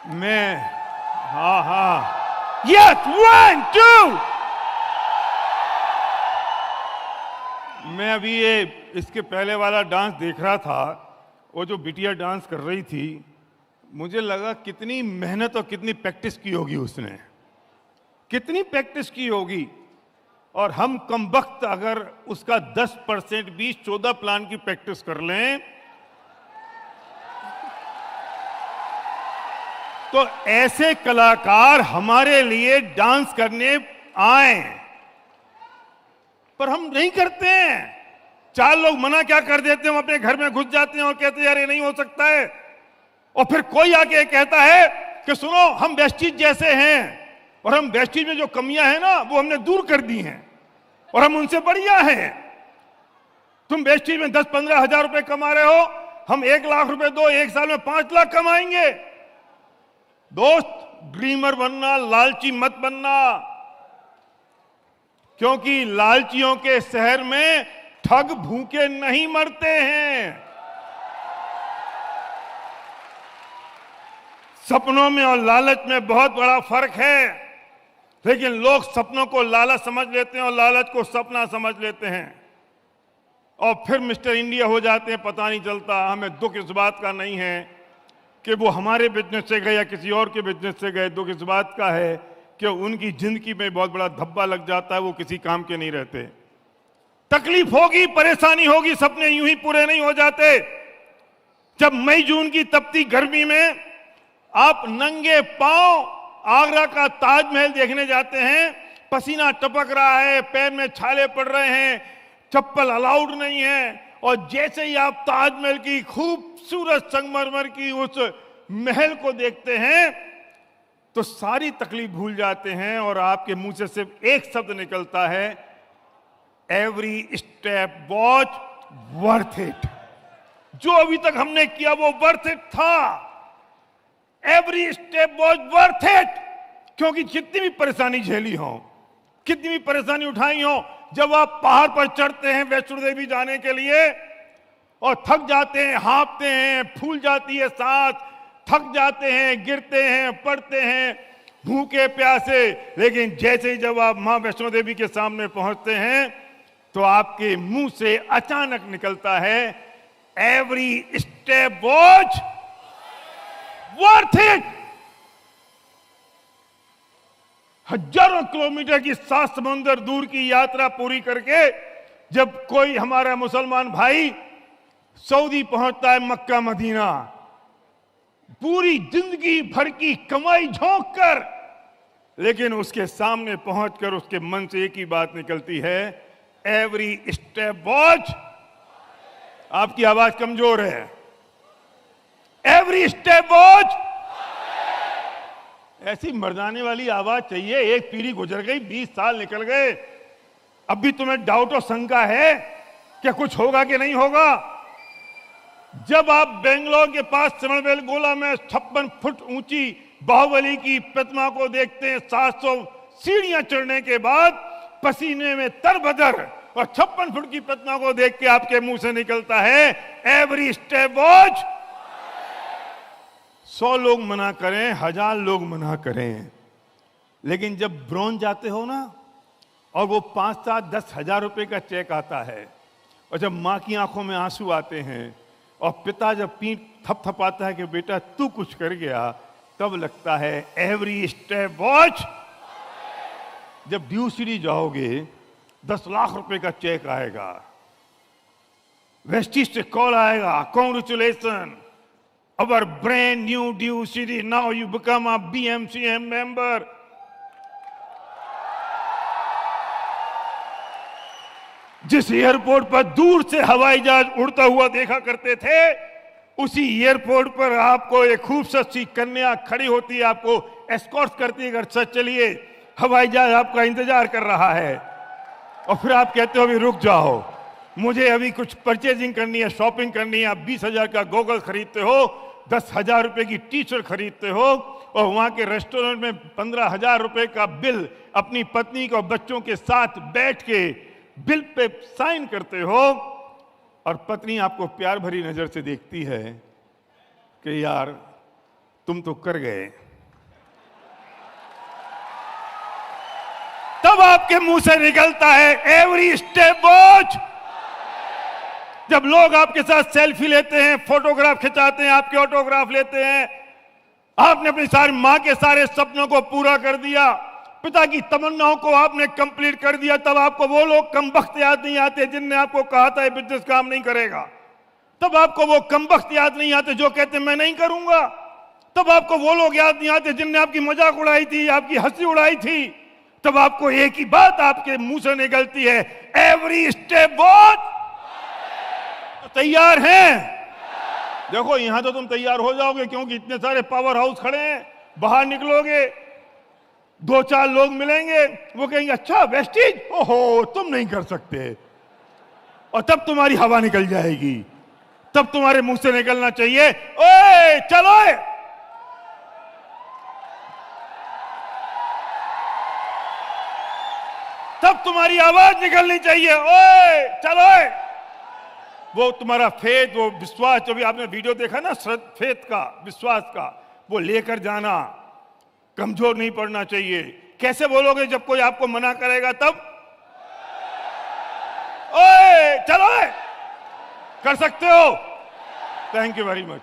मैं हाँ हाँ यस 1 2 मैं अभी ये इसके पहले वाला डांस देख रहा था। वो जो बिटिया डांस कर रही थी, मुझे लगा कितनी मेहनत और कितनी प्रैक्टिस की होगी उसने, कितनी प्रैक्टिस की होगी। और हम कमबख्त अगर उसका 10% भी 14 प्लान की प्रैक्टिस कर लें तो ऐसे कलाकार हमारे लिए डांस करने आए, पर हम नहीं करते हैं। 4 लोग मना क्या कर देते हैं, हम अपने घर में घुस जाते हैं और कहते हैं यार ये नहीं हो सकता है। और फिर कोई आके कहता है कि सुनो हम वेस्टीज जैसे हैं, और हम वेस्टीज में जो कमियां हैं ना वो हमने दूर कर दी हैं और हम उनसे बढ़िया हैं। तुम वेस्टीज में 10-15 हजार रुपए कमा रहे हो, हम 1 लाख रुपए दो, 1 साल में 5 लाख कमाएंगे। दोस्त, ड्रीमर बनना, लालची मत बनना, क्योंकि लालचियों के शहर में ठग भूखे नहीं मरते हैं। सपनों में और लालच में बहुत बड़ा फर्क है, लेकिन लोग सपनों को लालच समझ लेते हैं और लालच को सपना समझ लेते हैं और फिर मिस्टर इंडिया हो जाते हैं, पता नहीं चलता। हमें दुख इस बात का नहीं है कि वो हमारे बिजनेस से गए या किसी और के बिजनेस से गए, दुख इस बात का है कि उनकी जिंदगी में बहुत बड़ा धब्बा लग जाता है, वो किसी काम के नहीं रहते। तकलीफ होगी, परेशानी होगी, सपने यूं ही पूरे नहीं हो जाते। जब मई जून की तपती गर्मी में आप नंगे पांव आगरा का ताजमहल देखने जाते हैं, पसीना टपक रहा है, पैर में छाले पड़ रहे हैं, चप्पल अलाउड नहीं है, और जैसे ही आप ताजमहल की खूबसूरत संगमरमर की उस महल को देखते हैं तो सारी तकलीफ भूल जाते हैं और आपके मुंह से सिर्फ एक शब्द निकलता है, every step was worth it. जो अभी तक हमने किया वो वर्थ इट था। Every step was worth it, क्योंकि जितनी भी परेशानी झेली हो, कितनी भी परेशानी उठाई हो, जब आप पहाड़ पर चढ़ते हैं वैष्णो देवी जाने के लिए और थक जाते हैं, हाँफते हैं, फूल जाती है सांस, थक जाते हैं, गिरते हैं, पड़ते हैं, भूखे प्यासे, लेकिन जैसे ही जब आप मां वैष्णो देवी के सामने पहुंचते हैं तो आपके मुंह से अचानक निकलता है, every step was worth it. हजारों किलोमीटर की 7 समुंदर दूर की यात्रा पूरी करके जब कोई हमारा मुसलमान भाई सऊदी पहुंचता है, मक्का मदीना, पूरी जिंदगी भर की कमाई झोंक कर, लेकिन उसके सामने पहुंचकर उसके मन से एक ही बात निकलती है, एवरी स्टेप वॉज। आपकी आवाज कमजोर है। Every step was. ऐसी मर्दाने वाली आवाज चाहिए। एक पीढ़ी गुजर गई, 20 साल निकल गए, अब भी तुम्हें डाउट और शंका है कि कुछ होगा कि नहीं होगा। जब आप बेंगलोर के पास सिमरबेलगोला में 56 फुट ऊंची बाहुबली की प्रतिमा को देखते हैं, 700 सीढ़ियां चढ़ने के बाद पसीने में तरबदर, और 56 फुट की प्रतिमा को देख के आपके मुंह से निकलता है, एवरी स्टेप वॉज। 100 लोग मना करें, 1000 लोग मना करें, लेकिन जब ब्रॉन्ज जाते हो ना और वो 5-7-10 हजार रुपए का चेक आता है, और जब मां की आंखों में आंसू आते हैं और पिता जब पीठ थपथपाता है कि बेटा तू कुछ कर गया, तब लगता है एवरी स्टेप वॉच। जब ड्यू सिटी जाओगे 10 लाख रुपए का चेक आएगा, वेस्टीज से कॉल आएगा, congratulation, our brand new Due City, now you become a BMCM member. जिस एयरपोर्ट पर दूर से हवाई जहाज उड़ता हुआ देखा करते थे, उसी एयरपोर्ट पर आपको एक खूबसूरत सी कन्या खड़ी होती है, आपको एस्कॉर्ट करती है, अगर सच चलिए हवाई जहाज आपका इंतजार कर रहा है, और फिर आप कहते हो अभी रुक जाओ, मुझे अभी कुछ परचेजिंग करनी है, शॉपिंग करनी है। आप 20,000 का गॉगल खरीदते हो, 10,000 रुपए की टी शर्ट खरीदते हो, और वहां के रेस्टोरेंट में 15,000 रुपए का बिल अपनी पत्नी को बच्चों के साथ बैठ के बिल पे साइन करते हो, और पत्नी आपको प्यार भरी नजर से देखती है कि यार तुम तो कर गए। तब आपके मुंह से निकलता है एवरी स्टेप वॉच। जब लोग आपके साथ सेल्फी लेते हैं, फोटोग्राफ खिंचाते हैं, आपके ऑटोग्राफ लेते हैं, आपने अपनी सारी मां के सारे सपनों को पूरा कर दिया, पिता की तमन्नाओं को आपने कंप्लीट कर दिया, तब आपको वो लोग कमबख्त याद नहीं आते जिनने आपको कहा था ये बिजनेस काम नहीं करेगा। तब आपको वो कमबख्त याद नहीं आते जो कहते मैं नहीं करूंगा। तब आपको वो लोग याद नहीं आते जिनने आपकी मजाक उड़ाई थी, आपकी हंसी उड़ाई थी। तब आपको एक ही बात आपके मुंह से निकलती है एवरी स्टेप वॉच। तैयार हैं? देखो यहां तो तुम तैयार हो जाओगे क्योंकि इतने सारे पावर हाउस खड़े हैं। बाहर निकलोगे, 2-4 लोग मिलेंगे, वो कहेंगे अच्छा वेस्टीज, ओहो तुम नहीं कर सकते, और तब तुम्हारी हवा निकल जाएगी। तब तुम्हारे मुंह से निकलना चाहिए ओए चलो। तब तुम्हारी आवाज निकलनी चाहिए ओए चलो। वो तुम्हारा फेथ, वो विश्वास, जो भी आपने वीडियो देखा ना फेथ का, विश्वास का, वो लेकर जाना। कमजोर नहीं पड़ना चाहिए। कैसे बोलोगे जब कोई आपको मना करेगा? तब ओए चलो, कर सकते हो। Thank you very much.